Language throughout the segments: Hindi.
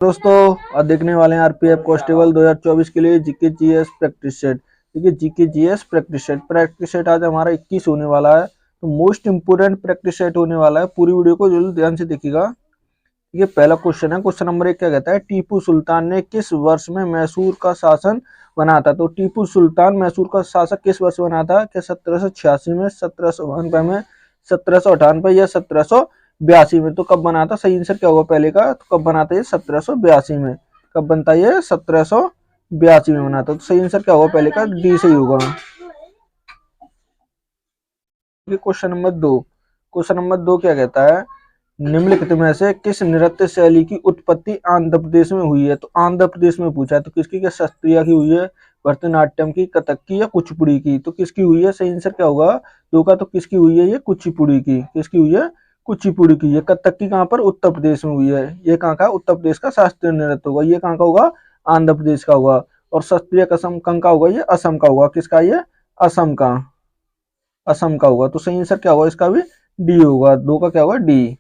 दोस्तों आज देखने वाले हैं आरपीएफ कांस्टेबल 2024 के लिए जीके जीएस प्रैक्टिस सेट। देखिए जीके जीएस प्रैक्टिस सेट आज हमारा 21 होने वाला है। तो मोस्ट इंपोर्टेंट प्रैक्टिस सेट होने वाला है। पूरी वीडियो को जरूर ध्यान से देखिएगा। ये पहला क्वेश्चन है। क्वेश्चन नंबर 1 क्या कहता है, टीपू सुल्तान ने किस वर्ष में मैसूर का शासन बना था। तो टीपू सुल्तान मैसूर का शासक किस वर्ष बना था? क्या 1786 में, 1792 में, 1798 या 1782 में? तो कब बना था? सही आंसर क्या होगा पहले का? तो कब बना था ये? 1782 में। कब बनता है ये? 1782 में बना था। तो सही आंसर क्या होगा पहले का? डी सही होगा। क्वेश्चन नंबर 2 क्या कहता है, निम्नलिखित में से किस नृत्य शैली की उत्पत्ति आंध्र प्रदेश में हुई है। तो आंध्र प्रदेश में पूछा है। तो किसकी? क्या शास्त्रीय की हुई है, भरतनाट्यम की, कथक की या कुचिपुड़ी की? तो किसकी हुई है? सही आंसर क्या होगा दो का? तो किसकी हुई है ये? कुचिपुड़ी की। किसकी हुई है? कुचिपुड़ी की। ये कथक की कहाँ पर? उत्तर प्रदेश में हुई है। ये कहाँ का? उत्तर प्रदेश का शास्त्रीय नृत्य होगा। ये कहाँ का होगा? आंध्र प्रदेश का होगा। और शास्त्रीय कसम कहाँ का होगा? ये असम का होगा। किसका? ये असम का। असम का होगा। तो सही आंसर क्या होगा इसका भी? डी होगा। दो का क्या होगा? डी।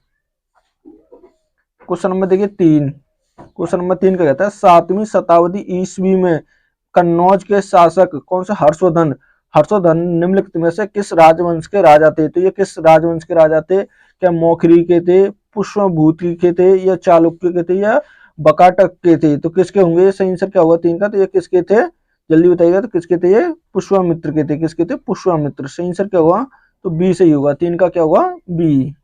क्वेश्चन नंबर देखिए 3। क्वेश्चन नंबर 3 का कहता है, 7वीं शताब्दी ईस्वी में कन्नौज के शासक कौन से? हर्षवर्धन। हर्षवर्धन निम्नलिखित में से किस राजवंश के राजा थे? तो ये किस राजवंश के राजा थे? क्या मौखरी के थे, पुष्पभूति के थे, या चालुक्य के थे, या बकाटक के थे? तो किसके होंगे? सही आंसर क्या होगा 3 का? तो ये किसके थे? जल्दी बताइएगा। तो किसके थे ये? पुष्वामित्र के थे। किसके थे? पुष्वामित्र। सही आंसर क्या होगा? तो बी सही होगा। 3 का क्या होगा? बी।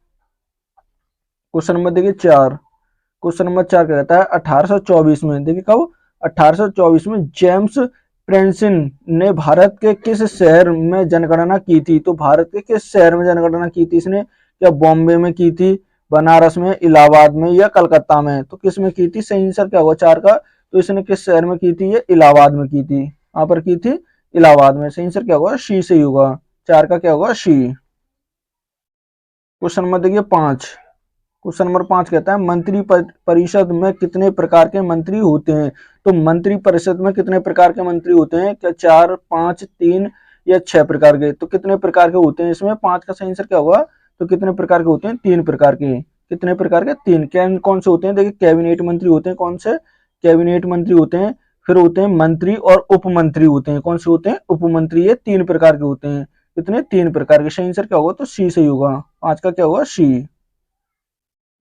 क्वेश्चन नंबर देखिए 4। क्वेश्चन नंबर 4 क्या कहता है, 1824 में, देखिए कब? 1824 में जेम्स प्रेंसिन ने भारत के किस शहर में जनगणना की थी? तो भारत के किस शहर में जनगणना की थी इसने? क्या बॉम्बे में की थी, बनारस में, इलाहाबाद में, या कलकत्ता में? तो किस में की थी? सही आंसर क्या होगा 4 का? तो इसने किस शहर में की थी? ये इलाहाबाद में की थी। वहां पर की थी इलाहाबाद में। सही आंसर क्या होगा? सी सही होगा। 4 का क्या होगा? सी। क्वेश्चन नंबर देखिए 5। क्वेश्चन नंबर 5 कहता है, मंत्री परिषद में कितने प्रकार के मंत्री होते हैं? तो मंत्री परिषद में कितने प्रकार के मंत्री होते हैं? क्या 4, 5, 3 या 6 प्रकार के? तो कितने प्रकार के होते हैं इसमें? 5 का सही आंसर क्या होगा? तो कितने प्रकार के होते हैं? 3 प्रकार के। कितने प्रकार के? 3। क्या कौन से होते हैं? देखिए कैबिनेट मंत्री होते हैं। कौन से? कैबिनेट मंत्री होते हैं। फिर होते हैं मंत्री और उप मंत्री होते हैं। कौन से होते हैं? उप मंत्री। ये 3 प्रकार के होते हैं। कितने? 3 प्रकार के। सही आंसर क्या होगा? तो सी सही होगा। 5 का क्या होगा? सी।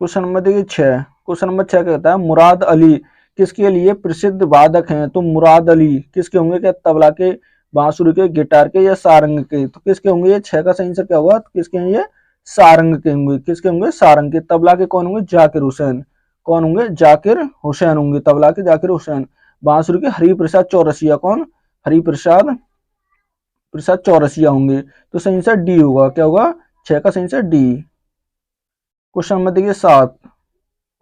क्वेश्चन नंबर देखिए 6। क्वेश्चन नंबर 6 कहता है, मुराद अली किसके लिए प्रसिद्ध वादक हैं? तो मुराद अली किसके होंगे? क्या तबला के, बांसुरी के, गिटार के, या सारंग के? तो किसके होंगे? ये 6 का सही आंसर क्या होगा? तो किसके हैं ये? सारंग के होंगे। किसके होंगे? सारंग के। तबला के कौन होंगे? जाकिर हुसैन। कौन होंगे? जाकिर हुसैन होंगे। तबला के जाकिर हुसैन। बांसुरी के हरिप्रसाद चौरसिया। कौन? हरिप्रसाद प्रसाद चौरसिया होंगे। तो सही आंसर डी होगा। क्या होगा? 6 का सही आंसर डी। क्वेश्चन नंबर देखिए 7।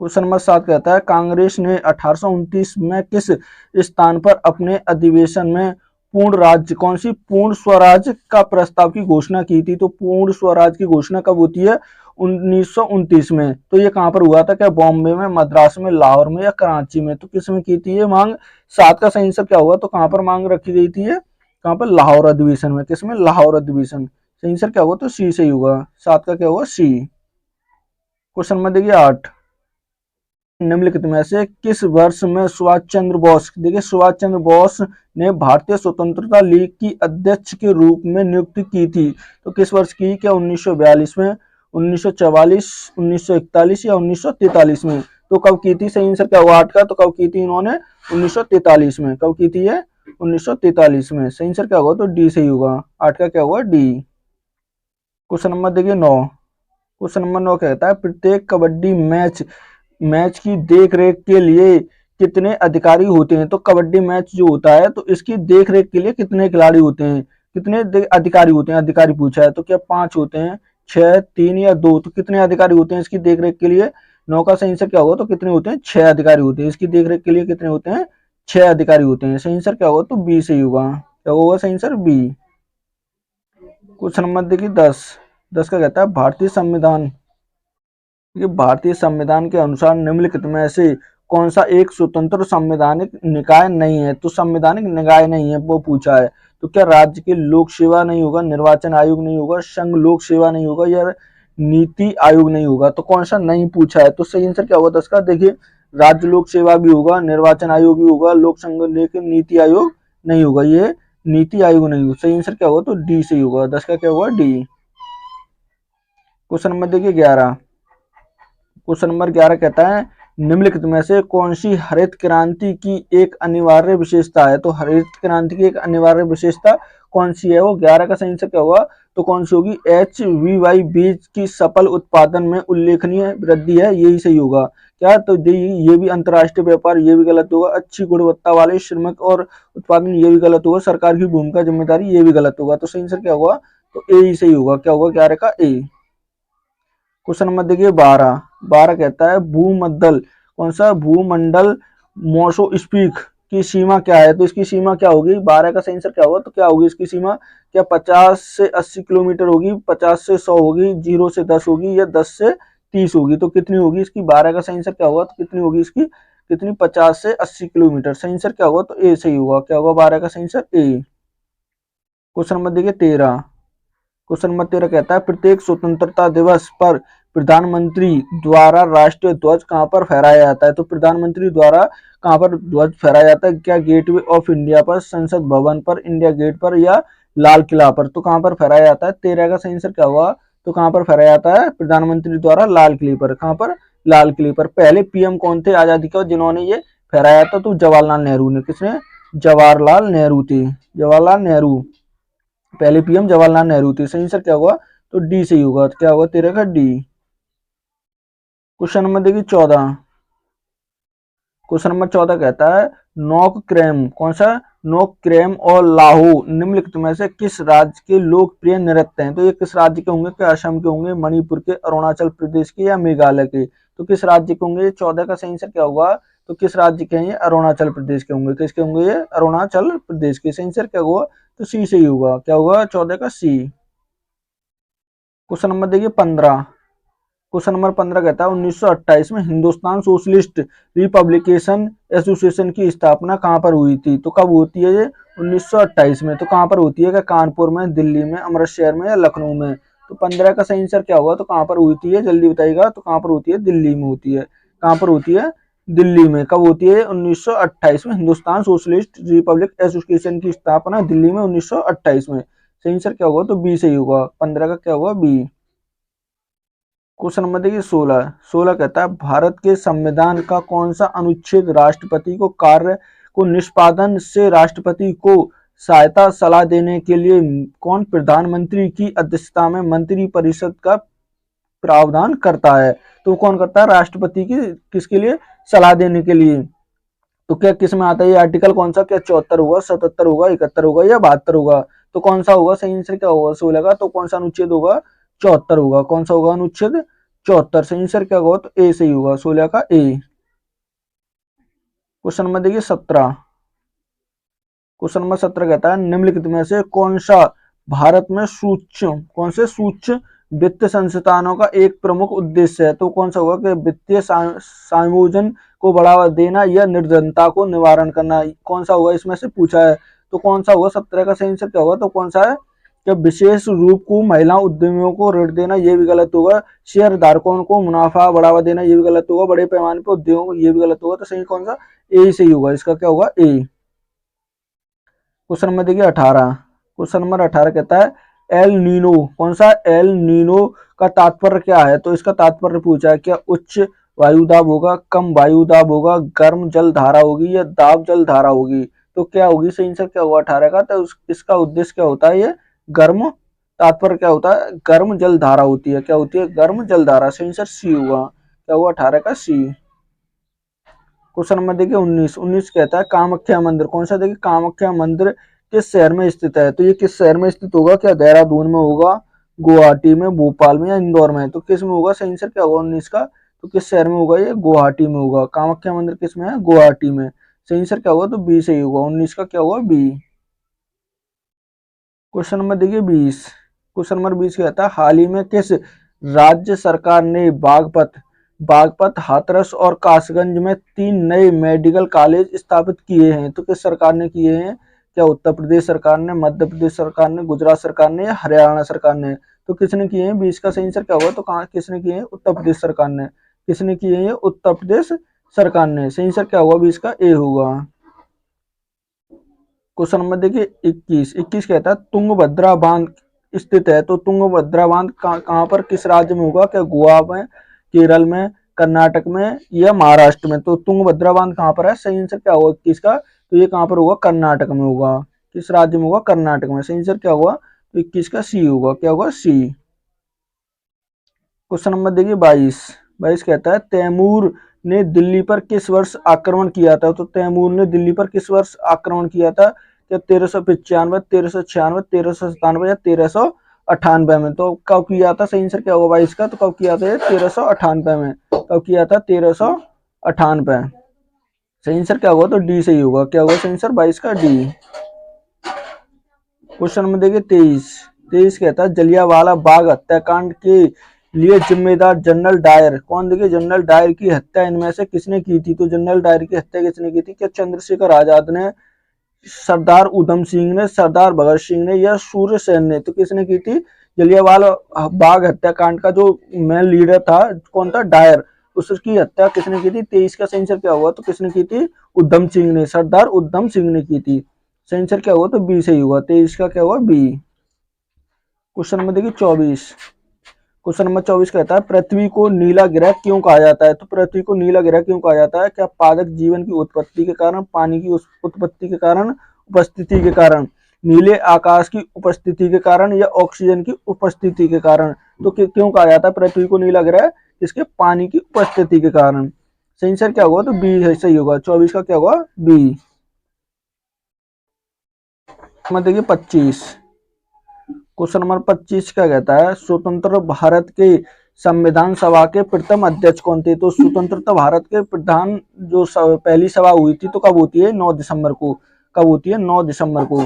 क्वेश्चन नंबर 7 कहता है, कांग्रेस ने 1829 में किस स्थान पर अपने अधिवेशन में पूर्ण राज्य, कौन सी? पूर्ण स्वराज का प्रस्ताव की घोषणा की थी। तो पूर्ण स्वराज की घोषणा कब होती है? 1929 में। तो ये कहां पर हुआ था? क्या बॉम्बे में, मद्रास में, लाहौर में, या कराची में? तो किस में की थी ये मांग? 7 का सही आंसर क्या होगा? तो कहां पर मांग रखी गई थी ये? कहां पर? लाहौर अधिवेशन में। किस में? लाहौर अधिवेशन। सही आंसर क्या होगा? तो सी सही होगा। 7 का क्या होगा? सी। क्वेश्चन नंबर देखिए 8। निम्नलिखित में से किस वर्ष में सुभाष चंद्र बोस, देखिए सुभाष चंद्र बोस ने भारतीय स्वतंत्रता लीग की अध्यक्ष के रूप में नियुक्ति की थी? तो किस वर्ष की? क्या 1942 में, 1944, 1941 या 1943 में? तो कब की थी? सही आंसर क्या हुआ 8 का? तो कब की थी इन्होंने? 1943 में। कब की थी ये? 1943 में। सही आंसर क्या होगा? तो डी सही होगा। 8 का क्या होगा? डी। क्वेश्चन नंबर देखिए 9। क्वेश्चन नंबर 9 कहता है, प्रत्येक कबड्डी मैच की देख रेख के लिए कितने अधिकारी होते हैं? तो कबड्डी मैच जो होता है तो इसकी देख रेख के लिए कितने खिलाड़ी होते हैं? कितने अधिकारी होते हैं? अधिकारी पूछा है। तो क्या 5 होते हैं, 6, 3 या 2? तो कितने अधिकारी होते हैं इसकी देख रेख के लिए? 9 का सही आंसर क्या होगा? तो कितने होते हैं? 6 अधिकारी होते हैं इसकी देख रेख के लिए। कितने होते हैं? 6 अधिकारी होते हैं। सही आंसर क्या होगा? तो बी सही होगा। क्या होगा सही आंसर? बी। क्वेश्चन नंबर देखिए 10। 10 का कहता है, भारतीय संविधान, ये भारतीय संविधान के अनुसार निम्नलिखित में से कौन सा एक स्वतंत्र संवैधानिक निकाय नहीं है? तो संवैधानिक निकाय नहीं है वो पूछा है। तो क्या राज्य के लोक सेवा नहीं होगा, निर्वाचन आयोग नहीं होगा, संघ लोक सेवा नहीं होगा, या नीति आयोग नहीं होगा? तो कौन सा नहीं पूछा है? तो सही आंसर क्या होगा 10 का? देखिए राज्य लोक सेवा भी होगा, निर्वाचन आयोग भी होगा, लोक संघ, लेकिन नीति आयोग नहीं होगा, ये नीति आयोग नहीं होगा। सही आंसर क्या होगा? तो डी सही होगा, 10 का क्या होगा? डी। क्वेश्चन नंबर देखिए 11। क्वेश्चन नंबर 11 कहता है निम्नलिखित में से कौन सी हरित क्रांति की एक अनिवार्य विशेषता है? तो हरित क्रांति की एक अनिवार्य विशेषता कौन सी है? वो 11 का सही आंसर क्या होगा? तो कौन सी होगी? HVY बीज की सफल उत्पादन में उल्लेखनीय वृद्धि है, यही सही होगा। क्या? तो ये भी अंतर्राष्ट्रीय व्यापार, ये भी गलत होगा। अच्छी गुणवत्ता वाले श्रमिक और उत्पादन, ये भी गलत होगा। सरकार की भूमिका जिम्मेदारी, ये भी गलत होगा। तो सही आंसर क्या होगा? तो ए ही सही होगा। क्या होगा 11 का? ए। क्वेश्चन नंबर देखिए 12। 12 कहता है भूमंडल, कौन सा? भूमंडल मोसोस्फीक की सीमा क्या है? तो इसकी सीमा क्या होगी? 12 का सही आंसर क्या होगा? तो क्या होगी इसकी सीमा? क्या 50 से 80 किलोमीटर होगी, 50 से 100 होगी, 0 से 10 होगी, या 10 से 30 होगी? तो कितनी होगी इसकी? 12 का सही आंसर क्या होगा? तो कितनी होगी इसकी? कितनी? 50 से 80 किलोमीटर। सही आंसर क्या होगा? तो ए सही होगा। क्या होगा 12 का सही आंसर? ए। क्वेश्चन नंबर देखिए 13। क्वेश्चन नंबर 13 कहता है प्रत्येक स्वतंत्रता दिवस पर प्रधानमंत्री द्वारा राष्ट्रीय ध्वज कहां पर फहराया जाता है? तो प्रधानमंत्री द्वारा कहां पर ध्वज फहराया जाता है? क्या गेटवे ऑफ इंडिया पर, संसद भवन पर, इंडिया गेट पर, या लाल किला पर? तो कहां पर फहराया जाता है? 13 का सही आंसर क्या होगा? तो कहां पर फहराया जाता है प्रधानमंत्री द्वारा? लाल किले पर। कहां पर? लाल किले पर। पहले पीएम कौन थे आजादी के, जिन्होंने ये फहराया था? तो जवाहरलाल नेहरू ने। किसने? जवाहरलाल नेहरू थे। जवाहरलाल नेहरू पहले पीएम जवाहरलाल नेहरू थे। सही आंसर क्या होगा? तो डी सही होगा। क्या होगा 13 का? डी। क्वेश्चन नंबर देखिए 14। क्वेश्चन नंबर 14 कहता है नौकक्रैम, कौन सा? नौकक्रैम और लाहो निम्नलिखित में से किस राज्य के लोकप्रिय नृत्य हैं? तो ये किस राज्य के होंगे? क्या असम के होंगे, मणिपुर के, अरुणाचल प्रदेश के, या मेघालय के? तो किस राज्य के होंगे? 14 का सही आंसर क्या होगा? तो किस राज्य के हैं ये? अरुणाचल प्रदेश के होंगे। किसके होंगे ये? अरुणाचल प्रदेश के। सही आंसर क्या होगा? तो सी सही होगा। क्या होगा 14 का? सी। क्वेश्चन नंबर देखिए 15। क्वेश्चन नंबर 15 कहता है 1928 में हिंदुस्तान सोशलिस्ट रिपब्लिकेशन एसोसिएशन की स्थापना कहां पर हुई थी? तो कब होती है ये? 1928 में। तो कहां पर होती है? क्या कानपुर में, दिल्ली में, अमृतसर में, या लखनऊ में? तो 15 का सही आंसर क्या होगा? तो कहां पर होती है? जल्दी बताइएगा। तो कहां पर होती है? दिल्ली में होती है। कहां पर होती है? दिल्ली में। कब होती है? 1928 में। हिंदुस्तान सोशलिस्ट रिपब्लिक एसोसिएशन की स्थापना दिल्ली में 1928 में। सही आंसर क्या होगा? तो बी सही होगा। 15 का क्या होगा? बी। क्वेश्चन नंबर देखिए 16। 16 कहता है भारत के संविधान का कौन सा अनुच्छेद राष्ट्रपति को कार्य को निष्पादन से राष्ट्रपति को सहायता सलाह देने के लिए कौन प्रधानमंत्री की अध्यक्षता में मंत्री परिषद का प्रावधान करता है? तो कौन करता है? राष्ट्रपति की किसके लिए? सलाह देने के लिए। तो क्या किस में आता है ये आर्टिकल? कौन सा? क्या 74 होगा, 77 होगा, 71 होगा, या 72 होगा? तो कौन सा होगा? सही आंसर क्या होगा 16 का? तो कौन सा अनुच्छेद होगा? 74 होगा। कौन सा होगा अनुच्छेद? 74। सही आंसर क्या होगा? तो ए सही होगा। 16 का ए। क्वेश्चन नंबर देखिए 17। क्वेश्चन नंबर 17 कहता है निम्नलिखित में से कौन सा भारत में सूक्ष्म, कौन से सूक्ष्म वित्त संस्थानों का एक प्रमुख उद्देश्य है? तो कौन सा होगा? कि वित्तीय समायोजन को बढ़ावा देना या निर्धनता को निवारण करना? कौन सा होगा इसमें से पूछा है? तो कौन सा होगा 17 का सही आंसर क्या होगा? तो कौन सा है? कि विशेष रूप को महिला उद्यमियों को ऋण देना, ये भी गलत होगा। शेयर धारकों को मुनाफा बढ़ावा देना, ये भी गलत होगा। बड़े पैमाने पर उद्योगों, ये भी गलत होगा। तो सही कौन सा? ए सही होगा। इसका क्या होगा? ए। क्वेश्चन नंबर देखिए 18। क्वेश्चन नंबर 18 कहता है एल नीनो, कौन सा? एल नीनो का तात्पर्य क्या है? तो इसका तात्पर्य पूछा है। क्या उच्च वायुदाब होगा, कम वायुदाब होगा, गर्म जल धारा होगी, या दाब जल धारा होगी? तो क्या होगी? सही आंसर क्या होगा 18 का? तो इसका उद्देश्य क्या होता है? ये गर्म, तात्पर्य क्या होता है? गर्म जल धारा होती है। क्या होती है? गर्म जल धारा। सही आंसर सी होगा। क्या हुआ 18 का? सी। क्वेश्चन नंबर देखिए 19। 19 कहता है कामाख्या मंदिर, कौन सा? देखिए कामाख्या मंदिर किस शहर में स्थित है? तो ये किस शहर में स्थित होगा? क्या देहरादून में होगा, गुवाहाटी में, भोपाल में, या इंदौर में? तो किस में होगा? सही आंसर क्या होगा 19 का? तो किस शहर में होगा? ये गुवाहाटी में होगा। कामाख्या मंदिर किस में है? गुवाहाटी में। सही आंसर क्या होगा? तो बी सही होगा। 19 का क्या होगा? बी। क्वेश्चन नंबर देखिए 20। क्वेश्चन नंबर 20 कहता है हाल ही में किस राज्य सरकार ने बागपत, हाथरस और कासगंज में 3 नए मेडिकल कॉलेज स्थापित किए हैं? तो किस सरकार ने किए हैं? क्या उत्तर प्रदेश सरकार ने, मध्य प्रदेश सरकार ने, गुजरात सरकार ने, या हरियाणा सरकार ने? तो किसने किए हैं? 20 का सही आंसर क्या होगा? तो कहाँ किसने किए हैं? उत्तर प्रदेश सरकार ने। किसने किए हैं? उत्तर प्रदेश सरकार ने। सही आंसर क्या होगा? 20 का ए होगा। क्वेश्चन नंबर देखिए 21 कहता है तुंगभद्रा बांध स्थित है, तो तुंगभद्रा बांध कहाँ पर, किस राज्य में होगा? क्या गोवा में, केरल में, कर्नाटक में या महाराष्ट्र में? तो तुंगभद्रा बांध कहाँ पर है? सही आंसर क्या होगा 21 का? तो ये कहाँ पर होगा? कर्नाटक में होगा। किस राज्य में होगा? कर्नाटक में। सही आंसर क्या होगा? तो 21 का सी होगा। क्या होगा? सी। क्वेश्चन नंबर देखिए 22 कहता है तैमूर ने दिल्ली पर किस वर्ष आक्रमण किया था? तो तैमूर ने दिल्ली पर किस वर्ष आक्रमण किया था? क्या 1395, 1396, 1397 या 1398 में? तो कब किया था? सही आंसर क्या होगा 22 का? तो कब किया था? 1398 में। कब किया था? 1398। सही आंसर क्या होगा? तो डी सही होगा। क्या होगा सही आंसर? 22 का डी। क्वेश्चन नंबर देखिए 23 कहता है जलियांवाला बाग हत्याकांड के लिए जिम्मेदार जनरल डायर कौन? देखिए जनरल डायर की हत्या इनमें से किसने की थी? तो जनरल डायर की हत्या किसने की थी? क्या चंद्रशेखर आजाद ने, सरदार उधम सिंह ने, सरदार भगत सिंह ने या सूर्य सेन ने? तो किसने की थी? जलियांवाला बाग हत्याकांड का जो मेन लीडर था कौन था? डायर। उसकी हत्या किसने की थी? 23 का सही आंसर क्या हुआ? तो किसने की थी? उधम सिंह ने, सरदार उधम सिंह ने की थी। सही आंसर क्या हुआ? तो बी सही हुआ। 23 का क्या हुआ? बी। क्वेश्चन नंबर देखिए 24। क्वेश्चन नंबर 24 कहता है पृथ्वी को नीला ग्रह क्यों कहा जाता है? तो पृथ्वी को नीला ग्रह क्यों कहा जाता है? क्या पादप जीवन की उत्पत्ति के कारण, पानी की उत्पत्ति के कारण, उपस्थिति के कारण, नीले आकाश की उपस्थिति के कारण या ऑक्सीजन की उपस्थिति के कारण? तो क्यों कहा जाता है पृथ्वी को नीला ग्रह? इसके पानी की उपस्थिति के कारण। सही आंसर क्या होगा? तो बी सही होगा। 24 का क्या होगा? बी। देखिए 25। क्वेश्चन नंबर 25 क्या कहता है स्वतंत्र भारत के संविधान सभा के प्रथम अध्यक्ष कौन थे? तो स्वतंत्रता भारत के प्रधान जो पहली सभा हुई थी तो कब होती है? 9 दिसंबर को। कब होती है? 9 दिसंबर को।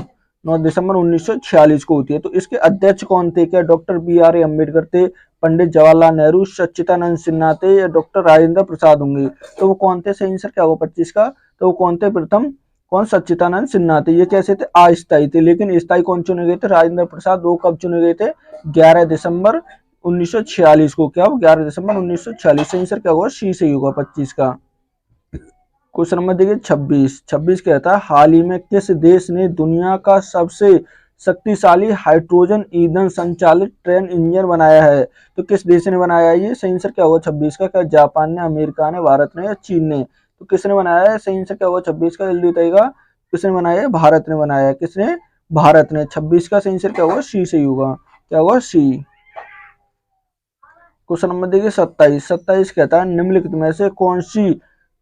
9 दिसंबर 1946 को होती है। तो इसके अध्यक्ष कौन थे? क्या डॉक्टर BR अम्बेडकर थे, पंडित जवाहरलाल नेहरू, सच्चिदानंद सिन्हा थे या डॉक्टर राजेंद्र प्रसाद होंगे? तो वो कौन थे? सही आंसर क्या होगा 25 का? तो वो कौन थे? प्रथम कौन? सच्चिदानंद सिन्हा थे। ये कैसे थे? अस्थायी थे। लेकिन स्थायी कौन चुने गए थे? राजेंद्र प्रसाद। वो कब चुने गए थे? 11 दिसंबर 1946 को। क्या? 11 दिसंबर 1946। सही आंसर क्या होगा? सी सही होगा 25 का। क्वेश्चन नंबर देखिए 26 कहता है हाल ही में किस देश ने दुनिया का सबसे शक्तिशाली हाइड्रोजन ईंधन संचालित ट्रेन इंजन बनाया है? तो किस देश ने बनाया है ये? सही आंसर क्या होगा 26 का? क्या जापान ने, अमेरिका ने, भारत ने या चीन ने? तो किसने बनाया है? सही आंसर क्या होगा 26 का? जल्दी बताइएगा। किसने बनाया है? भारत ने बनाया है। किसने? भारत ने। 26 का सही आंसर क्या होगा? सी सही होगा। क्या होगा? सी। क्वेश्चन नंबर देखिए 27 कहता है निम्नलिखित में से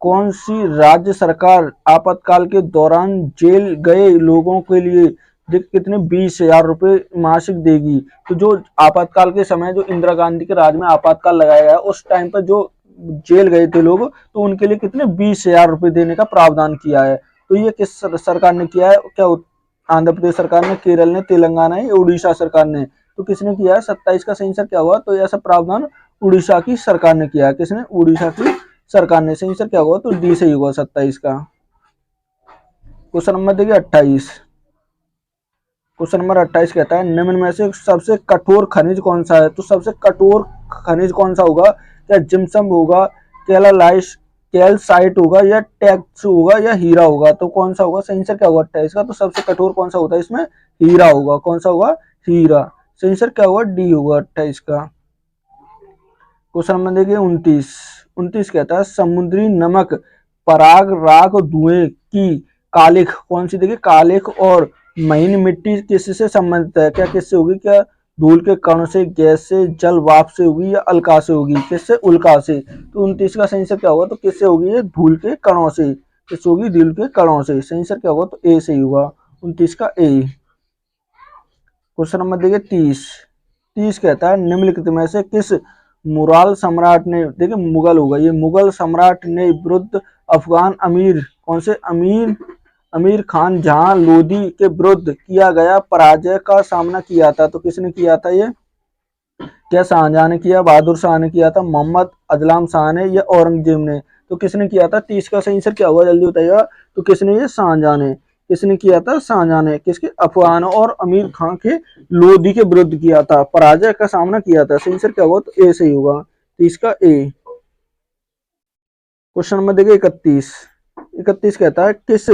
कौन सी राज्य सरकार आपातकाल के दौरान जेल गए लोगों के लिए कितने 20,000 रुपए मासिक देगी? तो जो आपातकाल के समय जो इंदिरा गांधी के राज में आपातकाल लगाया गया उस टाइम पर जो जेल गए थे लोग तो उनके लिए कितने 20,000 रुपए देने का प्रावधान किया है। तो ये किस सरकार ने किया है? क्या आंध्र प्रदेश सरकार ने, केरल ने, तेलंगाना या उड़ीसा सरकार ने? तो किसने किया है? 27 का सही आंसर क्या हुआ? तो ऐसा प्रावधान उड़ीसा की सरकार ने किया है। किसने? उड़ीसा की सरकार ने। सही आंसर क्या होगा? तो डी सही होगा 27 का। क्वेश्चन नंबर देखिए 28। क्वेश्चन नंबर 28 कहता है निम्न में से सबसे कठोर खनिज कौन सा है? तो सबसे कठोर खनिज कौन सा होगा? क्या जिप्सम होगा, कैल्साइट होगा या टैक्स होगा या हीरा होगा? तो कौन सा होगा? सही आंसर क्या होगा 28 का? तो सबसे कठोर कौन सा होता है इसमें? हीरा होगा। कौन सा होगा? हीरा। सही आंसर क्या होगा? डी होगा 28 का। क्वेश्चन नंबर देखिए 29 कहता है समुद्री नमक, पराग, राख, धुएं की कालिख कौन सी? देखिए कालिख और महीन मिट्टी किससे संबंधित है? क्या किससे होगी? क्या धूल के कण से, गैस से, जल वाष्प से होगी या अल्का से होगी? किससे? उल्का से। तो 29 का सही आंसर क्या होगा? तो किससे होगी? ये धूल के कणों से। किससे होगी? धूल के कणों से। सही आंसर क्या होगा? तो ए सही होगा। 29 का ए। क्वेश्चन नंबर देखिए 30 कहता है निम्नलिखित में से किस मुगल सम्राट ने, देखिए मुगल होगा ये, मुगल सम्राट ने विरुद्ध अफगान अमीर कौन से? अमीर खान जहां लोदी के विरुद्ध किया गया पराजय का सामना किया था? तो किसने किया था ये? क्या शाहजहां ने किया, बहादुर शाह ने किया था, मोहम्मद अजलाम शाह ने या औरंगजेब ने? तो किसने किया था? 30 का सही आंसर क्या हुआ? जल्दी बताइएगा। तो किसने? ये शाहजहां ने। किसने किया था? शाहजहां ने। किसके? अफगानों और अमीर खान के लोधी के विरुद्ध किया था, पराजय का सामना किया था। सही आंसर क्या होगा? तो ए सही होगा 30 का ए। क्वेश्चन नंबर देखिए 31। 31 कहता है किस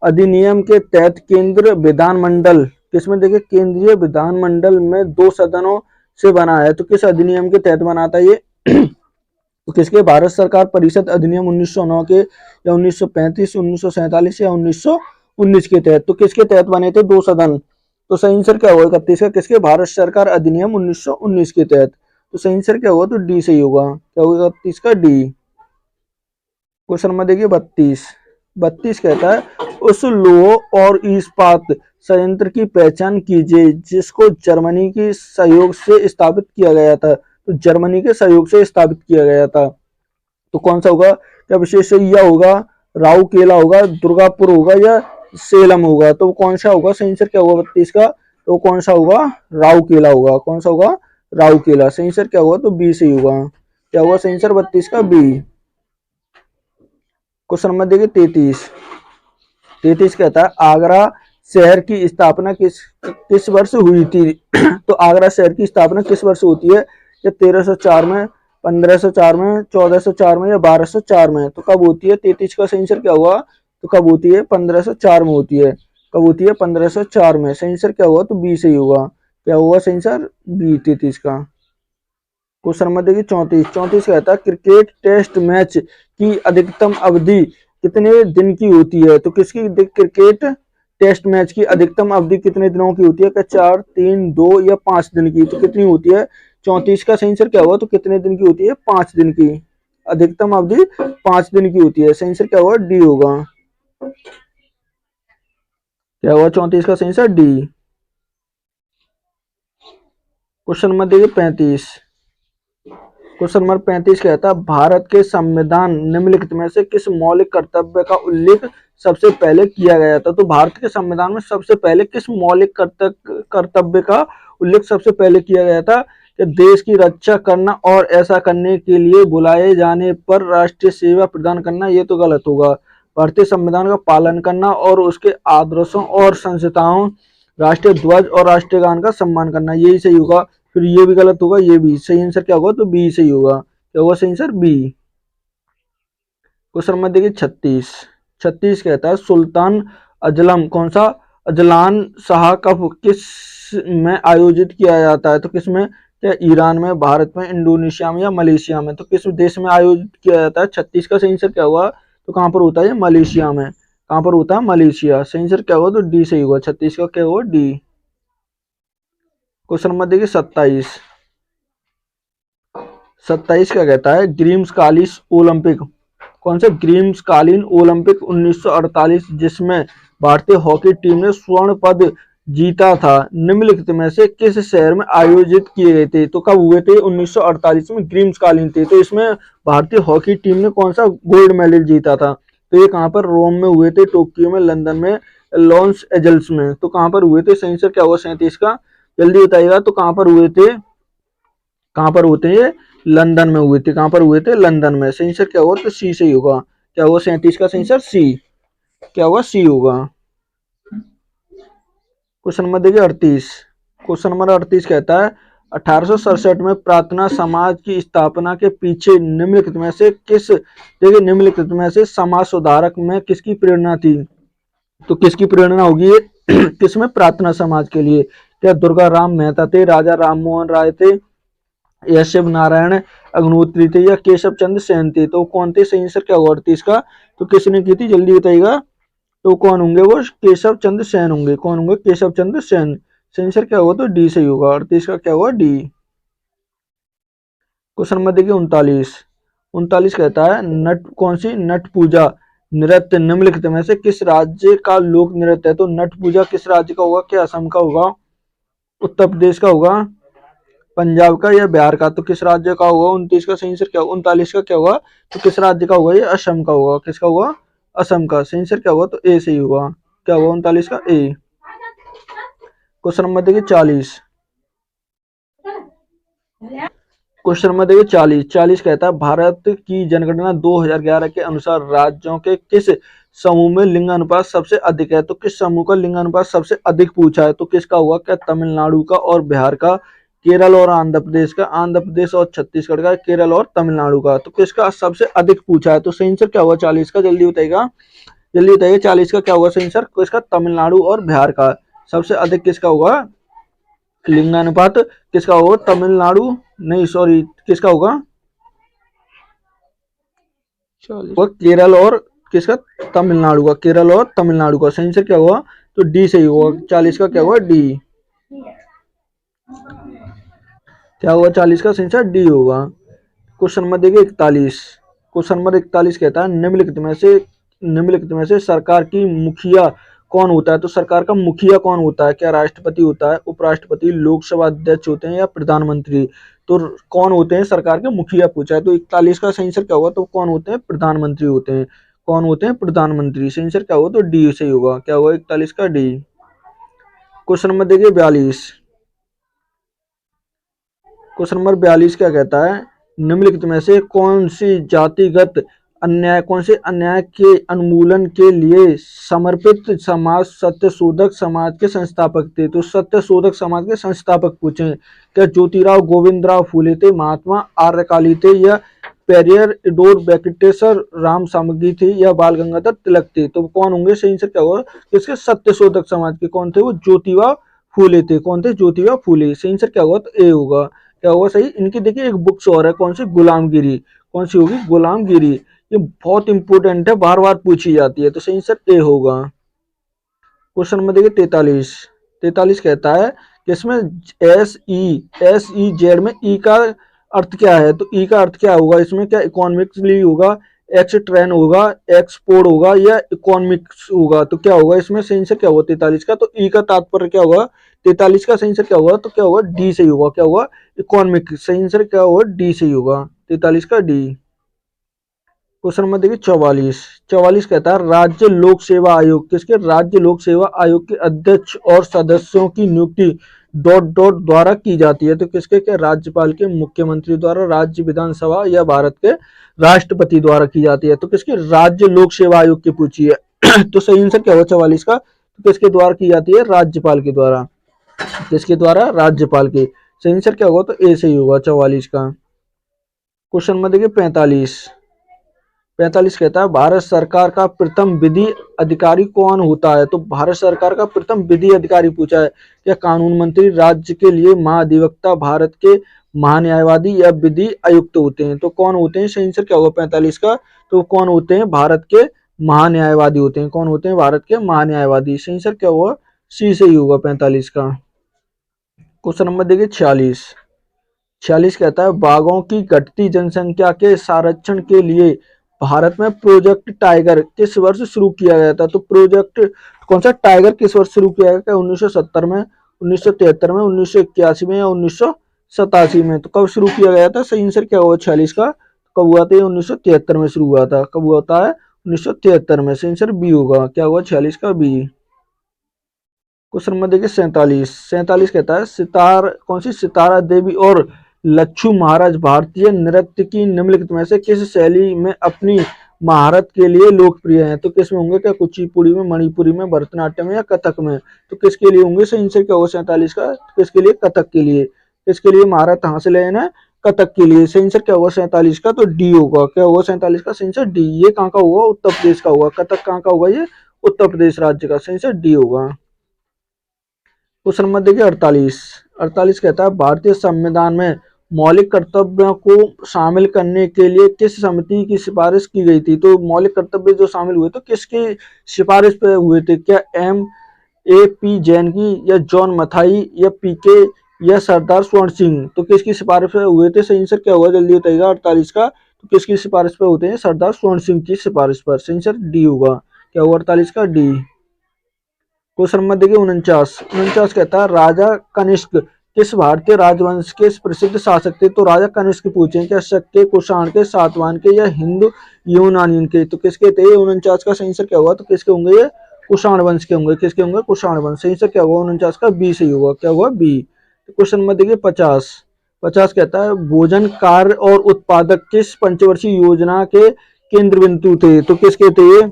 अधिनियम के तहत केंद्र विधानमंडल, किसमें देखिए केंद्रीय विधानमंडल में 2 सदनों से बना है, तो किस अधिनियम के तहत बना था ये? तो किसके? भारत सरकार परिषद अधिनियम 1909 के या 1935, 1947 या 1919 के तहत। तो किसके तहत बने थे 2 सदन? तो सही आंसर क्या होगा 31 का? किसके? भारत सरकार अधिनियम 1919 के तहत। तो सही आंसर क्या होगा? तो डी सही होगा। क्या होगा 31 का? डी। क्वेश्चन नंबर देखिए 32। 32 कहता है उस लौह और इस्पात संयंत्र की पहचान कीजिए जिसको जर्मनी के सहयोग से स्थापित किया गया था। तो जर्मनी के सहयोग से स्थापित किया गया था, तो कौन सा होगा? क्या विशेषज्ञ होगा, राउरकेला होगा, दुर्गापुर होगा या सेलम होगा? तो कौन सा होगा? सही आंसर क्या होगा 32 का? तो कौन सा होगा? राउरकेला होगा। कौन सा होगा? राउरकेला। सही आंसर क्या होगा? तो बी सही होगा। क्या होगा सही आंसर 32 का? बी। क्वेश्चन नंबर देखिए 33। 33 कहता है आगरा शहर की स्थापना किस वर्ष हुई थी? तो आगरा शहर की स्थापना किस वर्ष होती है? या 1304 में, 1504 में, 1404 में या 1204 में? तो कब होती है? 33 का सही आंसर क्या हुआ? तो कब होती है? 1504 में होती है। कब होती है? 1504 में। सही आंसर क्या हुआ? तो बी सही होगा। क्या हुआ सही आंसर? बी 33 का। क्वेश्चन नंबर देखिए 34। 34 कहता है क्रिकेट टेस्ट मैच की अधिकतम अवधि कितने दिन की होती है? तो किसकी? क्रिकेट टेस्ट मैच की अधिकतम अवधि कितने दिनों की होती है? क्या 4, 3, 2 या 5 दिन की? तो कितनी होती है? 34 का सही आंसर क्या हुआ? तो कितने दिन की होती है? 5 दिन की। अधिकतम अवधि 5 दिन की होती है। सही आंसर क्या होगा? डी होगा। क्या हुआ 34 का सही आंसर? डी। क्वेश्चन नंबर देखिए 35। क्वेश्चन नंबर 35 कहता है भारत के संविधान निम्नलिखित में से किस मौलिक कर्तव्य का उल्लेख सबसे पहले किया गया था? तो भारत के संविधान में सबसे पहले किस मौलिक कर्तव्य का उल्लेख सबसे पहले किया गया था? कि देश की रक्षा करना और ऐसा करने के लिए बुलाए जाने पर राष्ट्रीय सेवा प्रदान करना। ये तो गलत होगा। भारतीय संविधान का पालन करना और उसके आदर्शों और संहिताओं, राष्ट्रीय ध्वज और राष्ट्रीय गान का सम्मान करना, यही सही होगा। फिर ये भी गलत होगा, ये भी। सही आंसर क्या होगा? तो बी सही होगा। क्या होगा सही आंसर? बी। क्वेश्चन नंबर देखिए 36। 36 कहता है सुल्तान अजलम, कौन सा? अजलान शाह कप किस में आयोजित किया जाता है? तो किस में? क्या ईरान में, भारत में, इंडोनेशिया में या मलेशिया में? तो किस देश में आयोजित किया जाता है? 36 का सही आंसर क्या हुआ? तो कहाँ पर होता है? मलेशिया में। कहाँ पर होता है? मलेशिया। सही आंसर क्या होगा? तो डी सही होगा। 36 का क्या होगा? डी। क्वेश्चन नंबर देखिए 27। 27 क्या कहता है ग्रीष्मकालीन ओलंपिक, कौन से ग्रीष्मकालीन ओलंपिक 1948 जिसमें भारतीय हॉकी टीम ने स्वर्ण पद जीता था निम्नलिखित में से किस शहर में आयोजित किए गए थे? तो कब हुए थे? 1948 में ग्रीष्मकालीन थे। तो इसमें भारतीय हॉकी टीम ने कौन सा गोल्ड मेडल जीता था? तो ये कहाँ पर? रोम में हुए थे, टोक्यो में, लंदन में, लॉस एंजल्स में। तो कहाँ पर हुए थे? सही आंसर क्या हुआ 37 का? जल्दी बताइएगा। तो कहाँ पर हुए थे? कहाँ पर होते हैं ये? लंदन में हुए थे। कहाँ पर हुए थे? लंदन में। सही आंसर क्या होगा? तो सी सही होगा। क्या होगा 37 का सही आंसर? सी। क्या होगा? सी होगा। क्वेश्चन नंबर देखिए 38। क्वेश्चन नंबर 38 कहता है 1867 में प्रार्थना समाज की स्थापना के पीछे निम्नलिखित में से किस, देखिए निम्नलिखित में से समाज सुधारक में किसकी प्रेरणा थी? तो किसकी प्रेरणा होगी ये? किसमें? प्रार्थना समाज के लिए। क्या दुर्गा राम मेहता थे, राजा राम मोहन राय थे, या शिव नारायण अग्निहोत्री थे, या केशव चंद्र सेन थे? तो कौन थे? सही आंसर क्या होगा 38 का? तो किसने की थी? जल्दी बताइएगा। तो कौन होंगे वो? केशव चंद्र सेन होंगे। कौन होंगे? केशव चंद्र सेन। सही आंसर क्या होगा? तो डी सही होगा। 38 का क्या होगा? डी। क्वेश्चन नंबर देखिए 39। 39 कहता है नट, कौन सी? नट पूजा नृत्य निम्नलिखित में से किस राज्य का लोक नृत्य है? तो नट पूजा किस राज्य का होगा? क्या असम का होगा, उत्तर प्रदेश का होगा, पंजाब का या बिहार का? तो किस राज्य का होगा? 29 का सही आंसर क्या होगा? 39 का क्या होगा? तो किस राज्य का होगा? ये असम का होगा। किसका होगा? असम का। सही आंसर क्या होगा? तो ए सही होगा। क्या होगा 39 का? ए। क्वेश्चन नंबर देखिए 40। क्वेश्चन नंबर देखिए 40। 40 कहता है भारत की जनगणना 2011 के अनुसार राज्यों के किस समूह में लिंगानुपात सबसे अधिक है? तो किस समूह का लिंगानुपात सबसे अधिक पूछा है? तो किसका हुआ? क्या तमिलनाडु का और बिहार का, केरल और आंध्र प्रदेश का, आंध्र प्रदेश और छत्तीसगढ़ का, केरल और तमिलनाडु का। तो किसका सबसे अधिक पूछा है, तो सही आंसर क्या होगा 40 का, जल्दी बताइएगा, जल्दी बताइए 40 का क्या होगा सही आंसर। किसका, तमिलनाडु और बिहार का सबसे अधिक किसका होगा लिंगानुपात, किसका होगा तमिलनाडु, नहीं सॉरी किसका होगा, वो केरल और किसका, तमिलनाडु का, केरल और तमिलनाडु का। सही आंसर क्या हुआ, तो डी सही होगा 40 का क्या हुआ, डी। क्या हुआ 40 का सही आंसर डी होगा। क्वेश्चन नंबर देखिए 41, क्वेश्चन नंबर 41 कहता है निम्नलिखित में से सरकार की मुखिया कौन होता है। तो सरकार का मुखिया कौन होता है, क्या राष्ट्रपति होता है, उपराष्ट्रपति, लोकसभा अध्यक्ष होते हैं या प्रधानमंत्री। तो कौन होते हैं सरकार के मुखिया पूछा है, तो 41 का सही आंसर क्या होगा, तो कौन होते हैं, प्रधानमंत्री होते हैं। कौन होते हैं, प्रधानमंत्री। सही आंसर क्या होगा, तो डी सही होगा, क्या होगा 41 का डी। क्वेश्चन नंबर देखिए 42, क्वेश्चन नंबर 42 क्या कहता है, निम्नलिखित में से कौन सी जातिगत अन्याय, कौन से अन्याय के उन्मूलन के लिए समर्पित समाज सत्यशोधक समाज के संस्थापक थे। तो सत्यशोधक समाज के संस्थापक पूछे, क्या ज्योतिराव गोविंदराव फूले थे, महात्मा आर्यकाली थे, या पेरियर इडोर वेंकटेश्वर राम सामग्री थे, या बाल गंगाधर तिलक थे। तो कौन होंगे, सही आंसर क्या होगा, किसके सत्यशोधक समाज के कौन थे, वो ज्योतिबा फूले थे। कौन थे, ज्योतिबा फूले। सही आंसर क्या होगा, तो ए होगा, क्या होगा सही। इनकी देखिए एक बुक्स और है, कौन सी, गुलामगिरी, कौन सी होगी, गुलामगिरी। ये बहुत इंपॉर्टेंट है, बार बार पूछी जाती है, तो सही आंसर ए होगा। क्वेश्चन नंबर देखिए 43, 43 कहता है कि इसमें एस ई जेड में ई का अर्थ क्या है। तो ई का अर्थ क्या होगा इसमें, क्या इकोनॉमिकली होगा, एक्स ट्रेन होगा, एक्सपोर्ट होगा, या इकोनॉमिक्स होगा। तो क्या होगा इसमें सही आंसर क्या होगा 43 का, तो ई का तात्पर्य क्या होगा, 43 का सही आंसर क्या होगा, तो क्या होगा डी सही होगा, क्या होगा इकोनॉमिक। सही आंसर क्या होगा, डी सही होगा, 43 का डी। क्वेश्चन नंबर देखिए 44, 44 कहता है राज्य लोक सेवा आयोग, किसके, राज्य लोक सेवा आयोग के अध्यक्ष और सदस्यों की नियुक्ति डॉट डॉट द्वारा की जाती है। तो किसके, क्या राज्यपाल के, मुख्यमंत्री द्वारा, राज्य विधानसभा, या भारत के राष्ट्रपति द्वारा की जाती है। तो किसके, राज्य लोक सेवा आयोग की पूछी है तो सही आंसर क्या होगा 44 का, तो किसके द्वारा की जाती है, राज्यपाल के द्वारा। किसके द्वारा, राज्यपाल के। सही आंसर क्या होगा, तो ए सही होगा 44 का। क्वेश्चन नंबर देखिए 45, 45 कहता है भारत सरकार का प्रथम विधि अधिकारी कौन होता है। तो भारत सरकार का प्रथम विधि अधिकारी पूछा है, क्या कानून मंत्री, राज्य के लिए महाधिवक्ता, भारत के महान्यायवादी, या विधि आयुक्त होते हैं। तो कौन होते हैं, सही आंसर क्या होगा 45 का, तो कौन होते हैं, भारत के महान्यायवादी होते हैं। कौन होते हैं, भारत के महान्यायवादी। सही आंसर क्या होगा, सी सही होगा 45 का। क्वेश्चन नंबर देखिए 46, 46 कहता है बाघों की घटती जनसंख्या के संरक्षण के लिए भारत में प्रोजेक्ट टाइगर किस वर्ष शुरू किया गया था। तो प्रोजेक्ट कौन सा, टाइगर किस वर्ष शुरू किया गया, 1970 में, 1973 में, 1981 में, या 1987 में। तो कब शुरू किया गया था, सही आंसर क्या होगा 46 का, कब हुआ था, 1973 में शुरू हुआ था। कब हुआ था, 1973 में। सही आंसर बी होगा, क्या होगा 46 का बी। क्वेश्चन नंबर देखिए 47, 47 कहता है सितार, कौन सी, सितारा देवी और लच्छू महाराज भारतीय नृत्य की निम्नलिखित में से किस शैली में अपनी महारत के लिए लोकप्रिय हैं। तो किस में होंगे, क्या कुचिपुड़ी में, मणिपुरी में, भरतनाट्यम में, या कथक में। तो किसके लिए होंगे, सही आंसर क्या होगा 47 का, किसके लिए, कथक के लिए। किसके लिए महारत हासिल है ना, कथक के लिए। सही आंसर क्या होगा 47 का, तो डी होगा, क्या होगा 47 का सही आंसर डी। ये कहाँ का होगा, उत्तर प्रदेश का होगा, कथक कहाँ का होगा, ये उत्तर प्रदेश राज्य का। सही आंसर डी होगा। क्वेश्चन नंबर देखिए 48, 48 कहता है भारतीय संविधान में मौलिक कर्तव्यों को शामिल करने के लिए किस समिति की सिफारिश की गई थी। तो मौलिक कर्तव्य जो शामिल हुए तो किसकी सिफारिश पे हुए थे, क्या एम ए पी जैन की, या जॉन मथाई, या पी के, या सरदार स्वर्ण सिंह। तो किसकी सिफारिश पे हुए थे, सही आंसर क्या होगा, जल्दी बताइएगा 48 का, तो किसकी सिफारिश पे होते हैं, सरदार स्वर्ण सिंह की सिफारिश पर। सही आंसर डी होगा, क्या होगा 48 का डी। क्वेश्चन नंबर देखिए 49, 49 कहता है राजा कनिष्क किस भारतीय राजवंश के प्रसिद्ध शासक थे। तो राजा कनिष्क पूछे, क्या शक के, कुषाण के, सातवाहन के, या हिंदू यूनानियन के। तो किसके थे, 49 का सही आंसर क्या होगा, तो किसके होंगे, ये कुषाण वंश के होंगे। किसके होंगे, कुषाण वंश। सही आंसर क्या होगा 49 का बी सही होगा, क्या होगा बी। क्वेश्चन नंबर देखिए 50, 50 कहता है भोजन कार्य और उत्पादक किस पंचवर्षीय योजना के केंद्र बिंदु थे। तो किसके थे ये,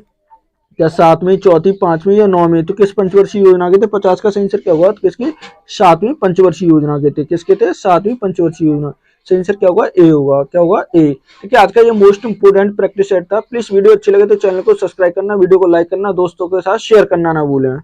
क्या सातवीं, चौथी, पांचवी या नौवीं? तो किस पंचवर्षीय योजना के थे? 50 का सही आंसर क्या होगा? तो किसकी? सातवीं पंचवर्षीय योजना के थे। किसके थे? सातवीं पंचवर्षीय योजना। सही आंसर क्या होगा? ए होगा। क्या होगा? ए। ठीक है, आज का ये मोस्ट इंपोर्टेंट प्रैक्टिस सेट था। प्लीज वीडियो अच्छी लगे तो चैनल को सब्सक्राइब करना, वीडियो को लाइक करना, दोस्तों के साथ शेयर करना ना भूलें।